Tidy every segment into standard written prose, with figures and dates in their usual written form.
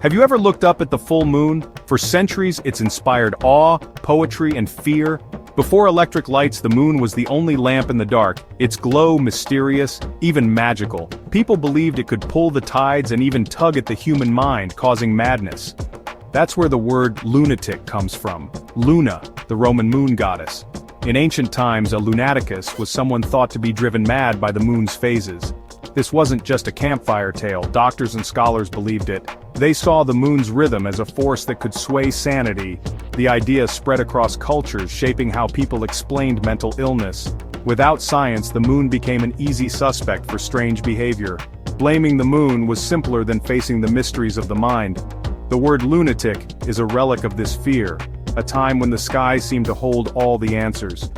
Have you ever looked up at the full moon? For centuries, it's inspired awe, poetry, and fear. Before electric lights, the moon was the only lamp in the dark, its glow mysterious, even magical. People believed it could pull the tides and even tug at the human mind, causing madness. That's where the word lunatic comes from. Luna, the Roman moon goddess. In ancient times, a lunaticus was someone thought to be driven mad by the moon's phases. This wasn't just a campfire tale, doctors and scholars believed it. They saw the moon's rhythm as a force that could sway sanity. The idea spread across cultures, shaping how people explained mental illness. Without science, the moon became an easy suspect for strange behavior. Blaming the moon was simpler than facing the mysteries of the mind. The word lunatic is a relic of this fear, a time when the sky seemed to hold all the answers.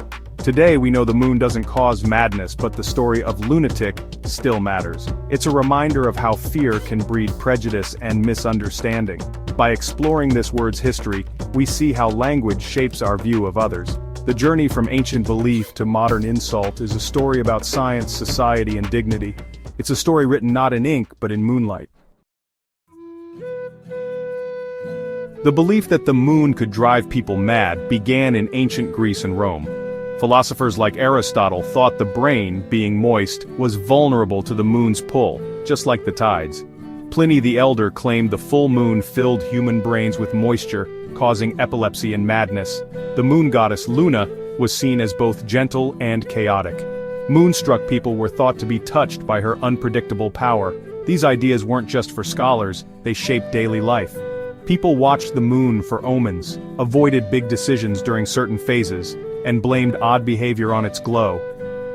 Today we know the moon doesn't cause madness, but the story of lunatic still matters. It's a reminder of how fear can breed prejudice and misunderstanding. By exploring this word's history, we see how language shapes our view of others. The journey from ancient belief to modern insult is a story about science, society, and dignity. It's a story written not in ink, but in moonlight. The belief that the moon could drive people mad began in ancient Greece and Rome. Philosophers like Aristotle thought the brain, being moist, was vulnerable to the moon's pull, just like the tides. Pliny the Elder claimed the full moon filled human brains with moisture, causing epilepsy and madness. The moon goddess Luna was seen as both gentle and chaotic. Moonstruck people were thought to be touched by her unpredictable power. These ideas weren't just for scholars, they shaped daily life. People watched the moon for omens, avoided big decisions during certain phases, and blamed odd behavior on its glow.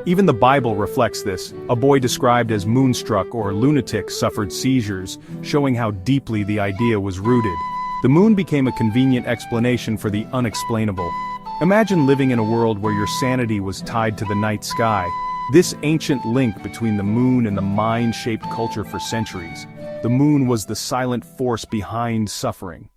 Even the Bible reflects this. A boy described as moonstruck or lunatic suffered seizures, showing how deeply the idea was rooted. The moon became a convenient explanation for the unexplainable. Imagine living in a world where your sanity was tied to the night sky. This ancient link between the moon and the mind shaped culture for centuries. The moon was the silent force behind suffering.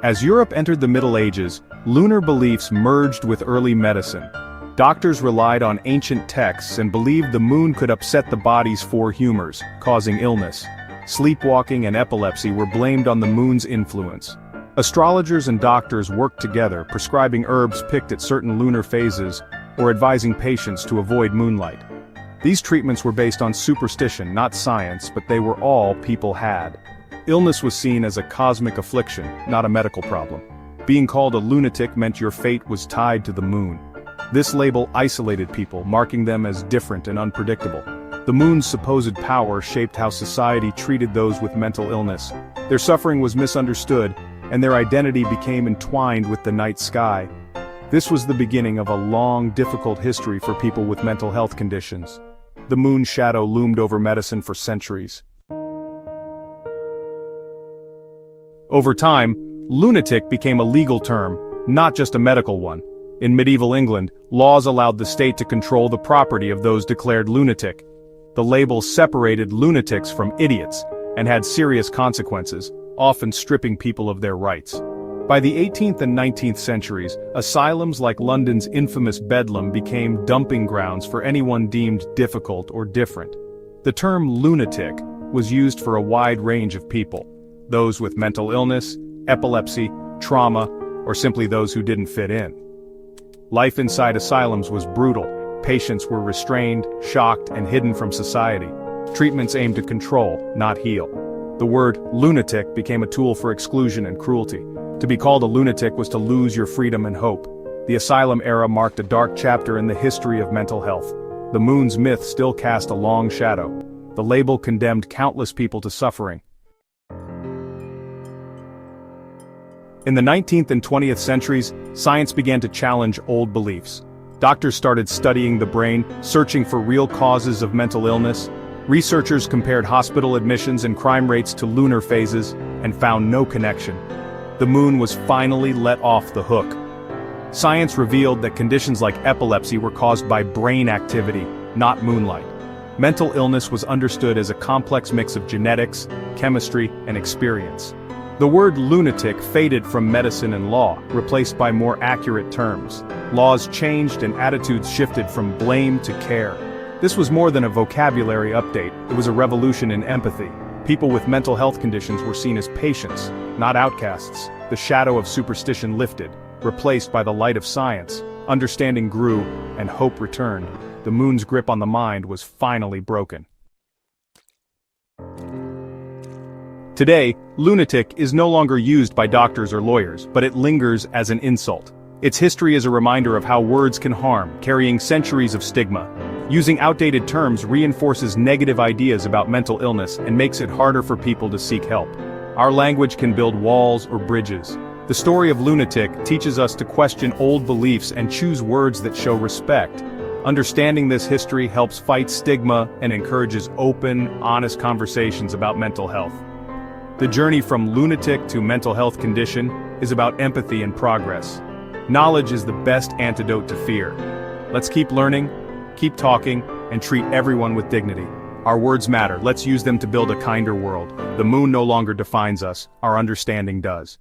As Europe entered the Middle Ages, lunar beliefs merged with early medicine. Doctors relied on ancient texts and believed the moon could upset the body's four humors, causing illness. Sleepwalking and epilepsy were blamed on the moon's influence. Astrologers and doctors worked together, prescribing herbs picked at certain lunar phases, or advising patients to avoid moonlight. These treatments were based on superstition, not science, but they were all people had. Illness was seen as a cosmic affliction, not a medical problem. Being called a lunatic meant your fate was tied to the moon. This label isolated people, marking them as different and unpredictable. The moon's supposed power shaped how society treated those with mental illness. Their suffering was misunderstood, and their identity became entwined with the night sky. This was the beginning of a long, difficult history for people with mental health conditions. The moon's shadow loomed over medicine for centuries. Over time, lunatic became a legal term, not just a medical one. In medieval England, laws allowed the state to control the property of those declared lunatic. The label separated lunatics from idiots, and had serious consequences, often stripping people of their rights. By the 18th and 19th centuries, asylums like London's infamous Bedlam became dumping grounds for anyone deemed difficult or different. The term lunatic was used for a wide range of people. Those with mental illness, epilepsy, trauma, or simply those who didn't fit in. Life inside asylums was brutal. Patients were restrained, shocked, and hidden from society. Treatments aimed to control, not heal. The word lunatic became a tool for exclusion and cruelty. To be called a lunatic was to lose your freedom and hope. The asylum era marked a dark chapter in the history of mental health. The moon's myth still cast a long shadow. The label condemned countless people to suffering. In the 19th and 20th centuries, science began to challenge old beliefs. Doctors started studying the brain, searching for real causes of mental illness. Researchers compared hospital admissions and crime rates to lunar phases, and found no connection. The moon was finally let off the hook. Science revealed that conditions like epilepsy were caused by brain activity, not moonlight. Mental illness was understood as a complex mix of genetics, chemistry, and experience. The word lunatic faded from medicine and law, replaced by more accurate terms. Laws changed and attitudes shifted from blame to care. This was more than a vocabulary update, it was a revolution in empathy. People with mental health conditions were seen as patients, not outcasts. The shadow of superstition lifted, replaced by the light of science. Understanding grew, and hope returned. The moon's grip on the mind was finally broken. Today, lunatic is no longer used by doctors or lawyers, but it lingers as an insult. Its history is a reminder of how words can harm, carrying centuries of stigma. Using outdated terms reinforces negative ideas about mental illness and makes it harder for people to seek help. Our language can build walls or bridges. The story of lunatic teaches us to question old beliefs and choose words that show respect. Understanding this history helps fight stigma and encourages open, honest conversations about mental health. The journey from lunatic to mental health condition is about empathy and progress. Knowledge is the best antidote to fear. Let's keep learning, keep talking, and treat everyone with dignity. Our words matter, let's use them to build a kinder world. The moon no longer defines us, our understanding does.